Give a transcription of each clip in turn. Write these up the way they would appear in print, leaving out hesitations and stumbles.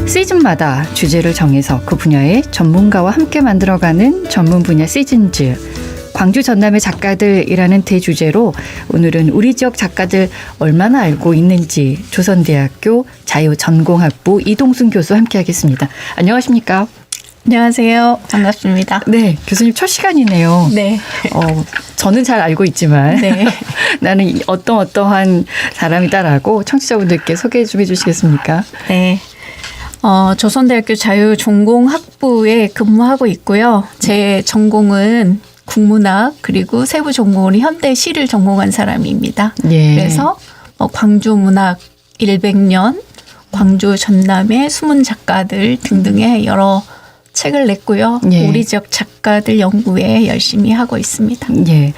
시즌마다 주제를 정해서 그 분야의 전문가와 함께 만들어가는 전문 분야 시즌즈. 광주 전남의 작가들이라는 대주제로 오늘은 우리 지역 작가들 얼마나 알고 있는지 조선대학교 자유전공학부 이동순 교수와 함께하겠습니다. 안녕하십니까? 안녕하세요. 반갑습니다. 네, 교수님 첫 시간이네요. 네. 저는 잘 알고 있지만 네. 나는 어떠한 사람이다라고 청취자분들께 소개 좀 해주시겠습니까? 네. 조선대학교 자유전공학부에 근무하고 있고요. 제 전공은 국문학 그리고 세부 전공은 현대시를 전공한 사람입니다. 예. 그래서 광주 문학 100년, 광주 전남의 숨은 작가들 등등의 여러 책을 냈고요. 예. 우리 지역 작가들 연구에 열심히 하고 있습니다. 예.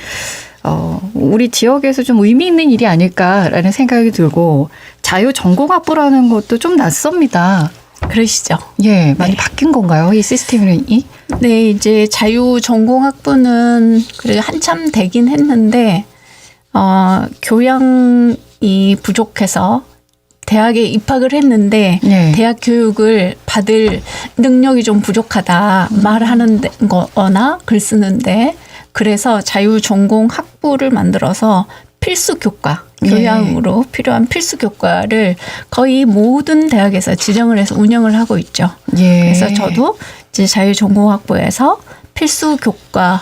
우리 지역에서 좀 의미 있는 일이 아닐까라는 생각이 들고 자유전공학부라는 것도 좀 낯섭니다. 그러시죠? 예, 많이 네. 바뀐 건가요? 이 시스템이? 네, 이제 자유전공학부는 그래도 한참 되긴 했는데 교양이 부족해서 대학에 입학을 했는데 네. 대학 교육을 받을 능력이 좀 부족하다 말하는 거나 글 쓰는데 그래서 자유전공학부를 만들어서 필수 교과, 교양으로 필요한 필수 교과를 거의 모든 대학에서 지정을 해서 운영을 하고 있죠. 예. 그래서 저도 이제 자유전공학부에서 필수 교과,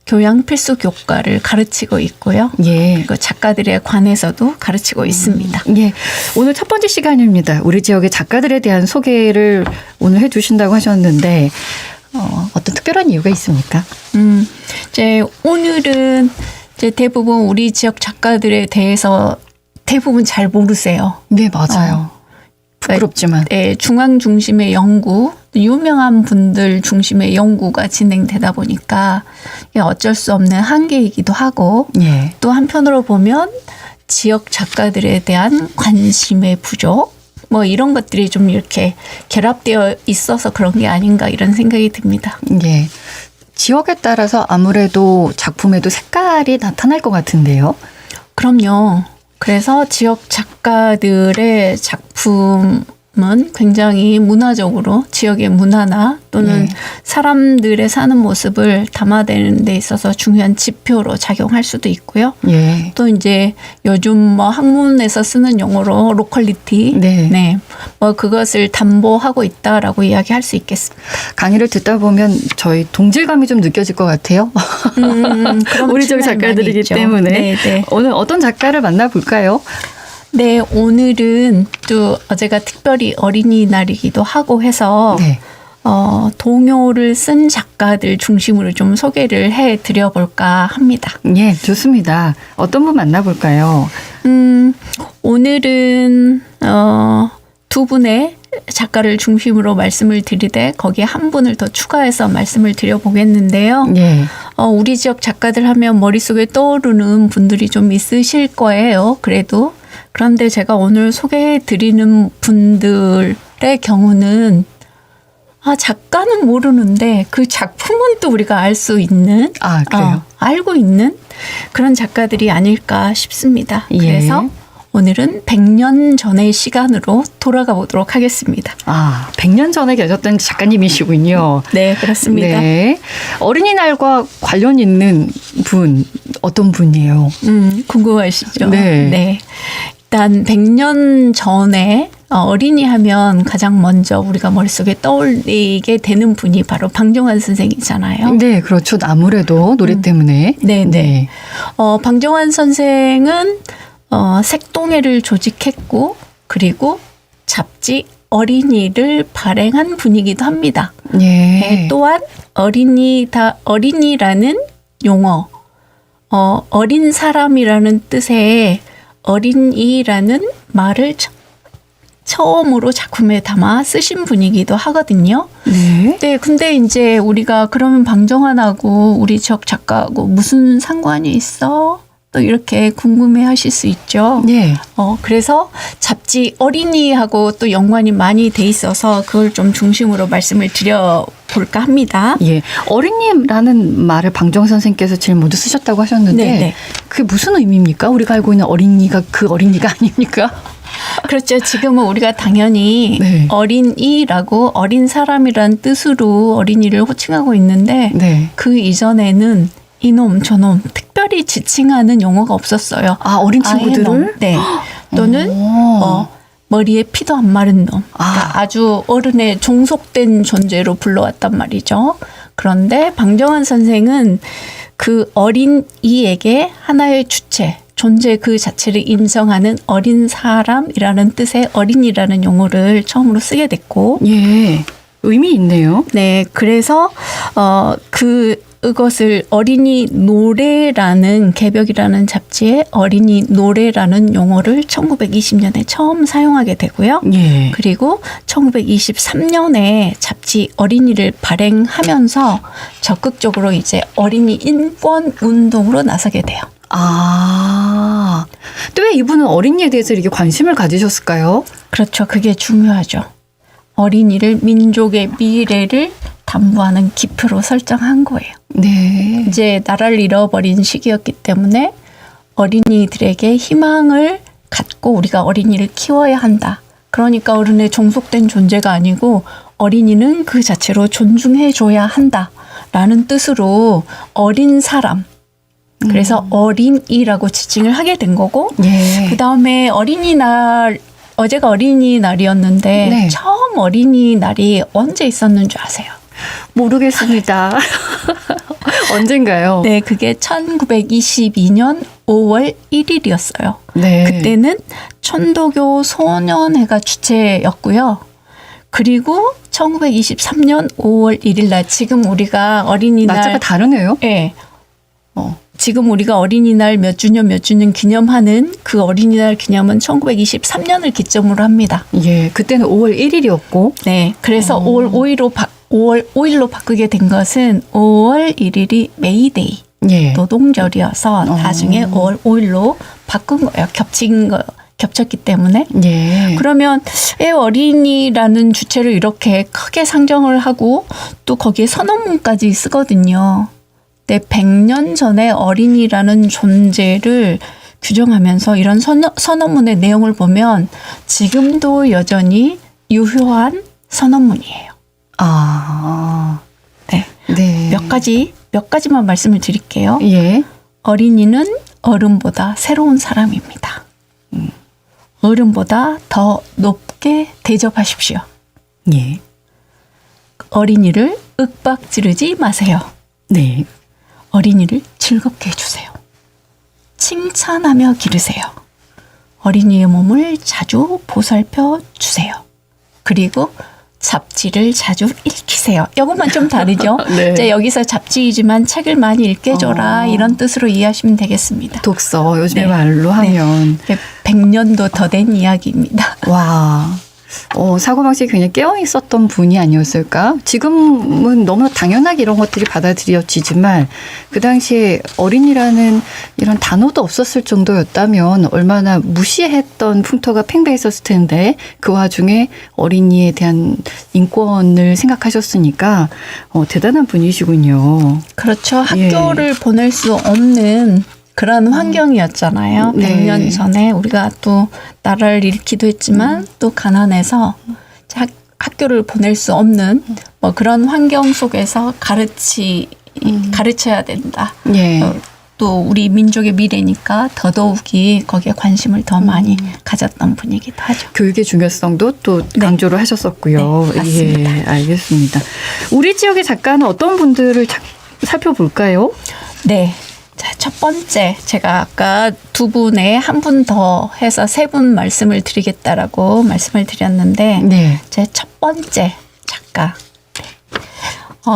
교양 필수 교과를 가르치고 있고요. 예. 그리고 작가들에 관해서도 가르치고 있습니다. 예. 오늘 첫 번째 시간입니다. 우리 지역의 작가들에 대한 소개를 오늘 해 주신다고 하셨는데 어떤 특별한 이유가 있습니까? 이제 오늘은 이제 대부분 우리 지역 작가들에 대해서 대부분 잘 모르세요. 네, 맞아요. 부끄럽지만. 네, 중앙 중심의 연구, 유명한 분들 중심의 연구가 진행되다 보니까 어쩔 수 없는 한계이기도 하고 예. 또 한편으로 보면 지역 작가들에 대한 관심의 부족 뭐 이런 것들이 좀 이렇게 결합되어 있어서 그런 게 아닌가 이런 생각이 듭니다. 예. 지역에 따라서 아무래도 작품에도 색깔이 나타날 것 같은데요. 그럼요. 그래서 지역 작가들의 작품은 굉장히 문화적으로 지역의 문화나 또는 사람들의 사는 모습을 담아내는 데 있어서 중요한 지표로 작용할 수도 있고요. 예. 또 이제 요즘 뭐 학문에서 쓰는 용어로 로컬리티, 네. 뭐 그것을 담보하고 있다라고 이야기할 수 있겠습니다. 강의를 듣다 보면 저희 동질감이 좀 느껴질 것 같아요. 그런 우리 지역 측면이 작가들이기 많이 있죠. 때문에 네. 오늘 어떤 작가를 만나볼까요? 네, 오늘은 또 어제가 특별히 어린이날이기도 하고 해서 네. 동요를 쓴 작가들 중심으로 좀 소개를 해드려볼까 합니다. 예, 좋습니다. 어떤 분 만나볼까요? 오늘은 두 분의 작가를 중심으로 말씀을 드리되 거기에 한 분을 더 추가해서 말씀을 드려보겠는데요. 예. 우리 지역 작가들 하면 머릿속에 떠오르는 분들이 좀 있으실 거예요. 그런데 제가 오늘 소개해드리는 분들의 경우는 작가는 모르는데 그 작품은 또 우리가 알 수 있는 그래요? 알고 있는 그런 작가들이 아닐까 싶습니다. 예. 그래서 오늘은 100년 전의 시간으로 돌아가 보도록 하겠습니다. 100년 전에 계셨던 작가님이시군요. 네, 그렇습니다. 네. 어린이날과 관련 있는 분, 어떤 분이에요? 궁금하시죠? 네. 일단 100년 전에 어린이 하면 가장 먼저 우리가 머릿속에 떠올리게 되는 분이 바로 방정환 선생이잖아요. 네, 그렇죠. 아무래도 노래 때문에. 네. 방정환 선생은 색동회를 조직했고 그리고 잡지 어린이를 발행한 분이기도 합니다. 예. 또한 어린이라는 용어, 어린 사람이라는 뜻의 어린이라는 말을 처음으로 작품에 담아 쓰신 분이기도 하거든요. 네. 근데 이제 우리가 그러면 방정환하고 우리 지역 작가하고 무슨 상관이 있어? 또 이렇게 궁금해하실 수 있죠. 네. 그래서 잡지 어린이하고 또 연관이 많이 돼 있어서 그걸 좀 중심으로 말씀을 드려볼까 합니다. 예. 어린이라는 말을 방정 선생께서 제일 먼저 쓰셨다고 하셨는데 네네. 그게 무슨 의미입니까? 우리가 알고 있는 어린이가 그 어린이가 아닙니까? 그렇죠. 지금은 우리가 당연히 네. 어린이라고 어린 사람이란 뜻으로 어린이를 호칭하고 있는데 네. 그 이전에는 이놈 저놈 특별히 지칭하는 용어가 없었어요. 아, 어린 아예 친구들을? 놈. 네. 또는 머리에 피도 안 마른 놈. 그러니까 아주 어른의 종속된 존재로 불러왔단 말이죠. 그런데 방정환 선생은 그 어린이에게 하나의 주체, 존재 그 자체를 인정하는 어린 사람이라는 뜻의 어린이라는 용어를 처음으로 쓰게 됐고, 예. 의미 있네요. 네, 그래서 그것을 어린이 노래라는 개벽이라는 잡지에 어린이 노래라는 용어를 1920년에 처음 사용하게 되고요. 예. 그리고 1923년에 잡지 어린이를 발행하면서 적극적으로 이제 어린이 인권 운동으로 나서게 돼요. 아, 또 왜 이분은 어린이에 대해서 이렇게 관심을 가지셨을까요? 그렇죠. 그게 중요하죠. 어린이를 민족의 미래를 담보하는 기표로 설정한 거예요. 네. 이제 나라를 잃어버린 시기였기 때문에 어린이들에게 희망을 갖고 우리가 어린이를 키워야 한다. 그러니까 어른의 종속된 존재가 아니고 어린이는 그 자체로 존중해줘야 한다라는 뜻으로 어린 사람, 그래서 어린이라고 지칭을 하게 된 거고, 예. 그 다음에 어린이날, 어제가 어린이날이었는데 네. 처음 어린이날이 언제 있었는 줄 아세요? 모르겠습니다. 언젠가요? 네, 그게 1922년 5월 1일이었어요. 네. 그때는 천도교 소년회가 주최였고요. 그리고 1923년 5월 1일 날 지금 우리가 어린이날 날짜가 다르네요. 네. 지금 우리가 어린이날 몇 주년 기념하는 그 어린이날 기념은 1923년을 기점으로 합니다. 예. 그때는 5월 1일이었고. 네. 그래서 5월 5일로 바꾸게 된 것은 5월 1일이 메이데이. 예. 노동절이어서 나중에 5월 5일로 바꾼 거예요. 겹쳤기 때문에. 예. 그러면 왜 어린이라는 주체를 이렇게 크게 상정을 하고 또 거기에 선언문까지 쓰거든요. 네, 100년 전에 어린이라는 존재를 규정하면서 이런 선언문의 내용을 보면 지금도 여전히 유효한 선언문이에요. 아. 네. 네. 몇 가지만 말씀을 드릴게요. 예. 어린이는 어른보다 새로운 사람입니다. 어른보다 더 높게 대접하십시오. 예. 어린이를 윽박지르지 마세요. 네. 어린이를 즐겁게 해주세요. 칭찬하며 기르세요. 어린이의 몸을 자주 보살펴 주세요. 그리고 잡지를 자주 읽히세요. 이것만 좀 다르죠? 네. 이제 여기서 잡지이지만 책을 많이 읽게 줘라 이런 뜻으로 이해하시면 되겠습니다. 독서 요즘의 네. 말로 하면 100년도 더 된 이야기입니다. 와. 사고방식이 굉장히 깨어있었던 분이 아니었을까? 지금은 너무 당연하게 이런 것들이 받아들여지지만 그 당시에 어린이라는 이런 단어도 없었을 정도였다면 얼마나 무시했던 풍토가 팽배했었을 텐데 그 와중에 어린이에 대한 인권을 생각하셨으니까 대단한 분이시군요. 그렇죠. 예. 학교를 보낼 수 없는 그런 환경이었잖아요. 네. 100년 전에 우리가 또 나라를 잃기도 했지만 또 가난해서 학교를 보낼 수 없는 뭐 그런 환경 속에서 가르쳐야 된다. 예. 또 우리 민족의 미래니까 더더욱이 거기에 관심을 더 많이 가졌던 분이기도 하죠. 교육의 중요성도 또 강조를 하셨었고요. 네, 맞습니다. 예, 알겠습니다. 우리 지역의 작가는 어떤 분들을 살펴볼까요? 네. 자, 첫 번째, 제가 아까 두 분에 한 분 더 해서 세 분 말씀을 드리겠다라고 말씀을 드렸는데, 네. 제 첫 번째 작가.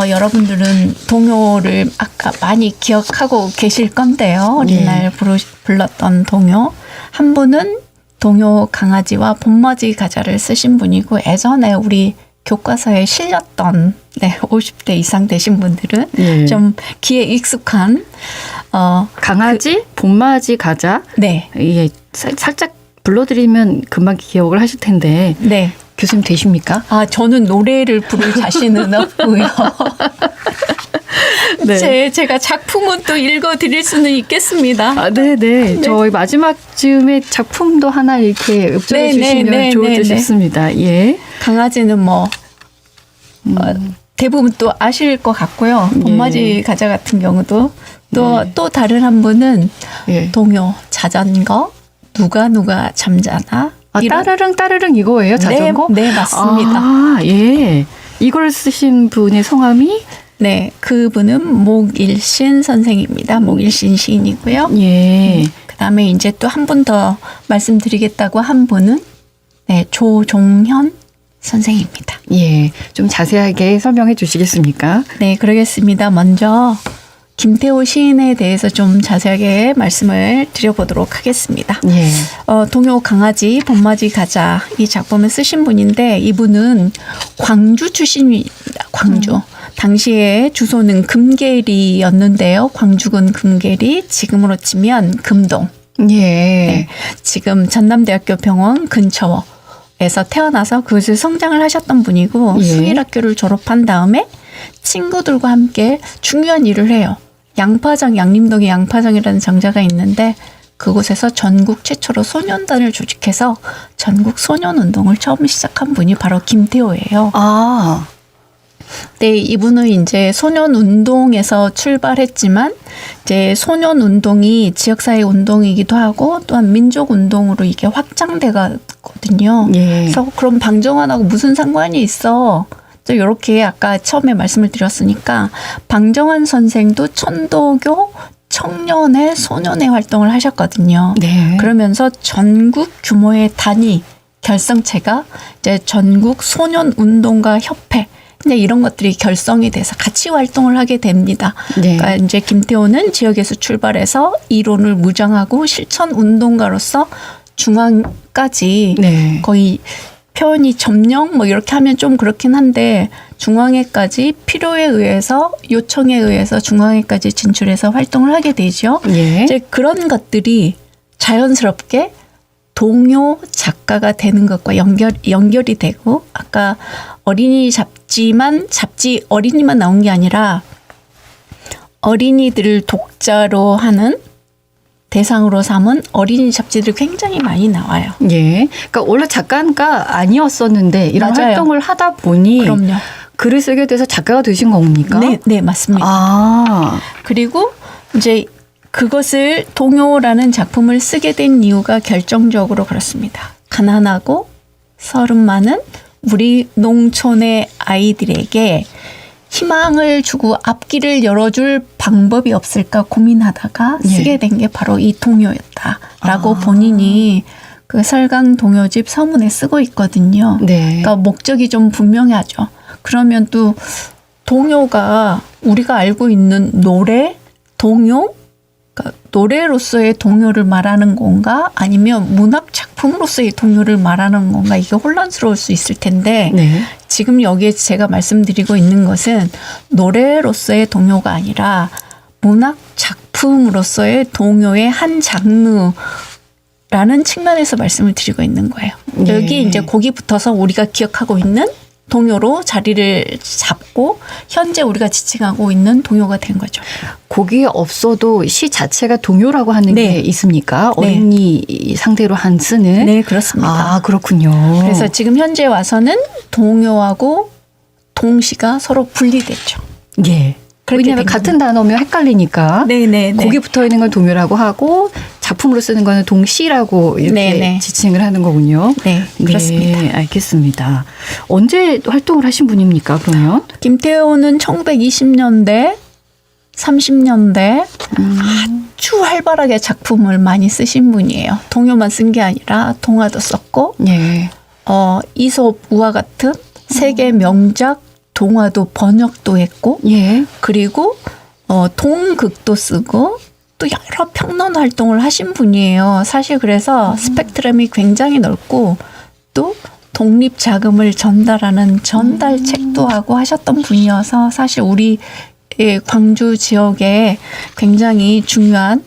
여러분들은 동요를 아까 많이 기억하고 계실 건데요. 어린날 불렀던 동요. 한 분은 동요 강아지와 봄맞이 가자를 쓰신 분이고, 예전에 우리 교과서에 실렸던 50대 이상 되신 분들은 예. 좀 귀에 익숙한 강아지, 봄맞이 가자. 네. 예, 살짝 불러드리면 금방 기억을 하실 텐데 네. 교수님 되십니까? 저는 노래를 부를 자신은 없고요. 네. 제가 작품은 또 읽어드릴 수는 있겠습니다. 아, 네네. 저희 마지막 즈음에 작품도 하나 이렇게 읊조해 주시면 좋을 듯 싶습니다. 예. 강아지는 뭐 대부분 또 아실 것 같고요. 봄맞이 가자 같은 경우도 또 다른 한 분은 예. 동요, 자전거, 누가 잠자나. 아, 따르릉 이거예요? 자전거? 네, 맞습니다. 아, 예. 이걸 쓰신 분의 성함이? 네, 그분은 목일신 선생입니다. 목일신 시인이고요. 예. 그다음에 이제 또 한 분 더 말씀드리겠다고 한 분은 조종현 선생입니다. 예. 좀 자세하게 설명해 주시겠습니까? 네, 그러겠습니다. 먼저 김태호 시인에 대해서 좀 자세하게 말씀을 드려보도록 하겠습니다. 예. 동요 강아지 봄맞이 가자 이 작품을 쓰신 분인데 이분은 광주 출신입니다. 광주. 당시에 주소는 금계리였는데요. 광주군 금계리, 지금으로 치면 금동. 예. 네, 지금 전남대학교 병원 근처에서 태어나서 그것을 성장을 하셨던 분이고 예. 수일학교를 졸업한 다음에 친구들과 함께 중요한 일을 해요. 양림동에 양파장이라는 정자가 있는데 그곳에서 전국 최초로 소년단을 조직해서 전국 소년운동을 처음 시작한 분이 바로 김태호예요. 아. 네, 이분은 이제 소년운동에서 출발했지만 이제 소년운동이 지역사회 운동이기도 하고 또한 민족운동으로 이게 확장되거든요. 예. 그래서 그럼 방정환하고 무슨 상관이 있어? 또 이렇게 아까 처음에 말씀을 드렸으니까 방정환 선생도 천도교 청년회 소년회 활동을 하셨거든요. 네. 그러면서 전국 규모의 단위 결성체가 이제 전국 소년운동가 협회 이제 이런 것들이 결성이 돼서 같이 활동을 하게 됩니다. 네. 그러니까 이제 김태호는 지역에서 출발해서 이론을 무장하고 실천 운동가로서 중앙까지 네. 거의 표현이 점령 뭐 이렇게 하면 좀 그렇긴 한데 중앙회까지 필요에 의해서 요청에 의해서 중앙회까지 진출해서 활동을 하게 되죠. 예. 이제 그런 것들이 자연스럽게 동요 작가가 되는 것과 연결이 되고 아까 어린이 잡지 어린이만 나온 게 아니라 어린이들을 독자로 하는 대상으로 삼은 어린이 잡지들이 굉장히 많이 나와요. 예. 그러니까 원래 작가가 아니었었는데 이런 맞아요. 활동을 하다 보니 그럼요. 글을 쓰게 돼서 작가가 되신 겁니까? 네, 맞습니다. 아. 그리고 이제 그것을 동요라는 작품을 쓰게 된 이유가 결정적으로 그렇습니다. 가난하고 서름 많은 우리 농촌의 아이들에게 희망을 주고 앞길을 열어줄 방법이 없을까 고민하다가 쓰게 된 게 바로 이 동요였다라고 본인이 그 설강 동요집 서문에 쓰고 있거든요. 네. 그러니까 목적이 좀 분명하죠. 그러면 또 동요가 우리가 알고 있는 노래, 동요, 그러니까 노래로서의 동요를 말하는 건가 아니면 문학 작품으로서의 동요를 말하는 건가 이게 혼란스러울 수 있을 텐데 네. 지금 지금 여기에 제가 말씀드리고 있는 것은 노래로서의 동요가 아니라 문학 작품으로서의 동요의 한 장르라는 측면에서 말씀을 드리고 있는 거예요. 네. 여기 이제 곡이 붙어서 우리가 기억하고 있는 동요로 자리를 잡고 현재 우리가 지칭하고 있는 동요가 된 거죠. 곡이 없어도 시 자체가 동요라고 하는 네. 게 있습니까? 네. 어린이 상대로 한 쓰는? 네, 그렇습니다. 아, 그렇군요. 그래서 지금 현재 와서는 동요하고 동시가 서로 분리됐죠. 예. 그렇게 왜냐하면 된 같은 단어면 헷갈리니까 네네. 곡이 붙어 있는 걸 동요라고 하고 작품으로 쓰는 거는 동시라고 이렇게 네네. 지칭을 하는 거군요. 네, 그렇습니다. 네, 알겠습니다. 언제 활동을 하신 분입니까? 그러면? 김태호는 1920년대, 30년대 아주 활발하게 작품을 많이 쓰신 분이에요. 동요만 쓴 게 아니라 동화도 썼고 예. 이솝 우화 같은 세계 명작 동화도 번역도 했고 예. 그리고 동극도 쓰고 또 여러 평론 활동을 하신 분이에요. 사실 그래서 스펙트럼이 굉장히 넓고 또 독립 자금을 전달하는 전달책도 하고 하셨던 분이어서 사실 우리 광주 지역에 굉장히 중요한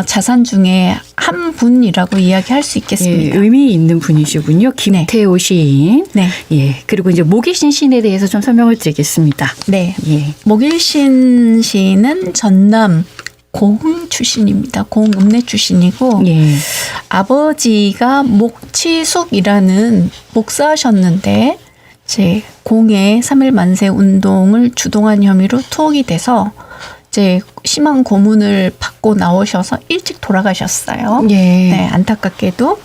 자산 중에 한 분이라고 이야기할 수 있겠습니다. 예, 의미 있는 분이시군요. 김태호 시인. 네. 예. 그리고 이제 목일신 시인에 대해서 좀 설명을 드리겠습니다. 네. 예. 목일신 시인은 전남 고흥 출신입니다. 고흥 읍내 출신이고 예. 아버지가 목치숙이라는 목사셨는데 이제 공의 3.1 만세 운동을 주동한 혐의로 투옥이 돼서 이제 심한 고문을 받고 나오셔서 일찍 돌아가셨어요. 예. 네, 안타깝게도.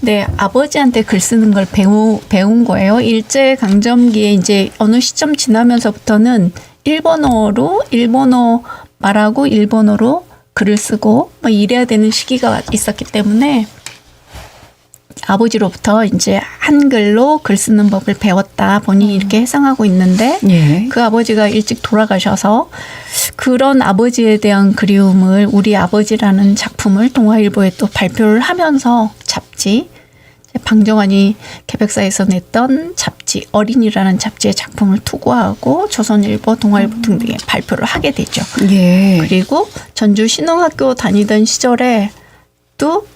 네, 아버지한테 글 쓰는 걸 배운 거예요. 일제 강점기에 이제 어느 시점 지나면서부터는 일본어 말하고 일본어로 글을 쓰고 뭐 이래야 되는 시기가 있었기 때문에 아버지로부터 이제 한글로 글 쓰는 법을 배웠다. 본인이 이렇게 해석하고 있는데 예. 그 아버지가 일찍 돌아가셔서 그런 아버지에 대한 그리움을 우리 아버지라는 작품을 동아일보에 또 발표를 하면서 잡지 방정환이 개백사에서 냈던 잡지 어린이라는 잡지의 작품을 투고하고 조선일보, 동아일보 등등에 발표를 하게 되죠. 예. 그리고 전주 신흥학교 다니던 시절에 또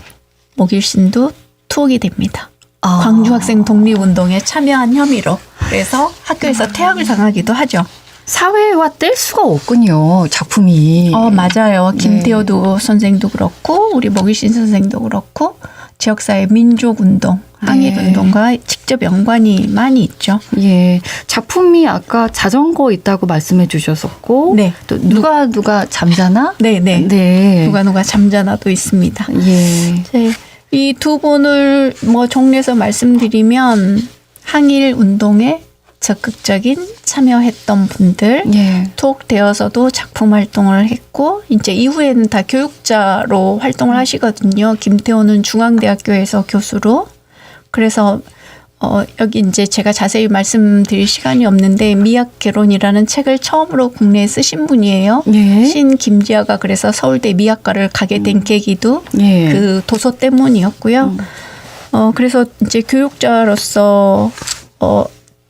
목일신도 투옥이 됩니다. 아. 광주 학생 독립운동에 참여한 혐의로. 그래서 학교에서 퇴학을 당하기도 하죠. 사회와 뗄 수가 없군요. 작품이. 맞아요. 김태호도 선생도 그렇고 우리 목일신 선생도 그렇고 지역사회 민족운동, 항일운동과 직접 연관이 많이 있죠. 예. 작품이 아까 자전거 있다고 말씀해 주셨었고 네. 또 누가 잠자나? 네네. 네. 누가 잠자나도 있습니다. 예. 이 두 분을 뭐 정리해서 말씀드리면 항일 운동에 적극적인 참여했던 분들, 예. 투옥되어서도 작품 활동을 했고 이제 이후에는 다 교육자로 활동을 하시거든요. 김태호는 중앙대학교에서 교수로. 그래서 여기 이제 제가 자세히 말씀드릴 시간이 없는데 미학개론이라는 책을 처음으로 국내에 쓰신 분이에요. 예. 신 김지아가 그래서 서울대 미학과를 가게 된 계기도 예. 그 도서 때문이었고요. 그래서 이제 교육자로서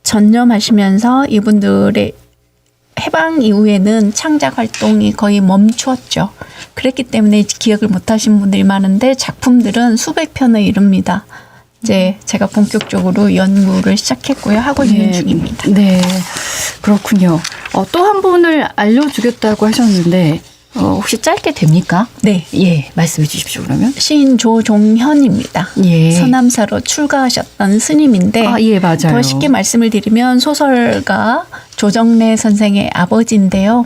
전념하시면서 이분들의 해방 이후에는 창작 활동이 거의 멈추었죠. 그랬기 때문에 기억을 못하신 분들이 많은데 작품들은 수백 편에 이릅니다. 이제 제가 본격적으로 연구를 시작했고요. 하고 있는 중입니다. 네, 그렇군요. 또 한 분을 알려주겠다고 하셨는데 혹시 짧게 됩니까? 네. 예, 말씀해 주십시오. 그러면. 시인 조종현입니다. 예. 서남사로 출가하셨던 스님인데 예, 맞아요. 더 쉽게 말씀을 드리면 소설가 조정래 선생의 아버지인데요.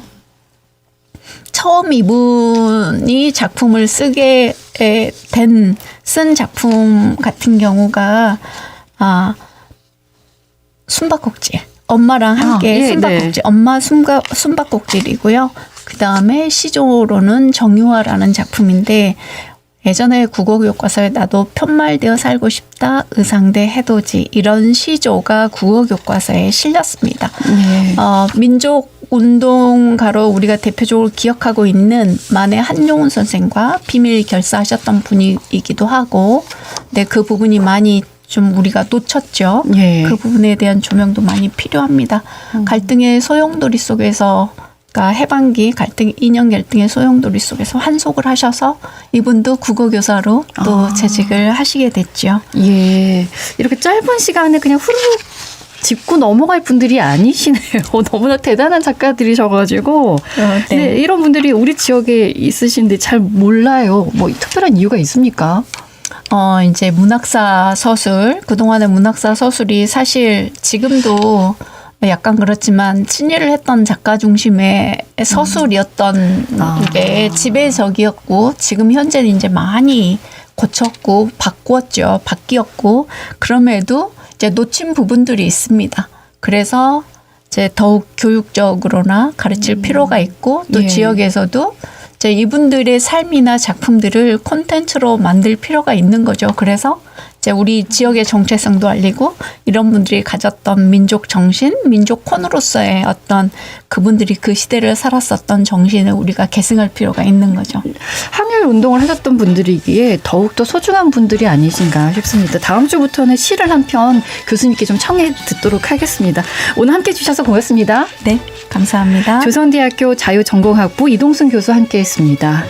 처음 이분이 작품을 쓰게 쓴 작품 같은 경우가 숨바꼭질. 엄마랑 함께 예, 숨바꼭질. 네. 엄마 숨바꼭질이고요. 그다음에 시조로는 정유화라는 작품인데 예전에 국어교과서에 나도 편말되어 살고 싶다. 의상대 해돋이 이런 시조가 국어교과서에 실렸습니다. 예. 민족운동가로 우리가 대표적으로 기억하고 있는 만해 한용운 선생과 비밀 결사하셨던 분이기도 하고 네, 그 부분이 많이 좀 우리가 놓쳤죠. 예. 그 부분에 대한 조명도 많이 필요합니다. 갈등의 소용돌이 속에서 그러니까 해방기 갈등, 이념 갈등의 소용돌이 속에서 환속을 하셔서 이분도 국어교사로 또 재직을 하시게 됐죠. 예. 이렇게 짧은 시간에 그냥 후루룩 짚고 넘어갈 분들이 아니시네요. 너무나 대단한 작가들이셔가지고. 네. 네, 이런 분들이 우리 지역에 있으신데 잘 몰라요. 뭐 특별한 이유가 있습니까? 이제 문학사 서술, 그동안의 문학사 서술이 사실 지금도 약간 그렇지만 친일을 했던 작가 중심의 서술이었던 게 지배적이었고 지금 현재는 이제 많이 고쳤고 바뀌었고 그럼에도 이제 놓친 부분들이 있습니다. 그래서 이제 더욱 교육적으로나 가르칠 필요가 있고 또 예. 지역에서도 이제 이분들의 삶이나 작품들을 콘텐츠로 만들 필요가 있는 거죠. 그래서 이제 우리 지역의 정체성도 알리고 이런 분들이 가졌던 민족 정신, 민족 콘으로서의 어떤 그분들이 그 시대를 살았었던 정신을 우리가 계승할 필요가 있는 거죠. 항일 운동을 하셨던 분들이기에 더욱더 소중한 분들이 아니신가 싶습니다. 다음 주부터는 시를 한 편 교수님께 좀 청해 듣도록 하겠습니다. 오늘 함께해 주셔서 고맙습니다. 네, 감사합니다. 조선대학교 자유전공학부 이동순 교수와 함께했습니다.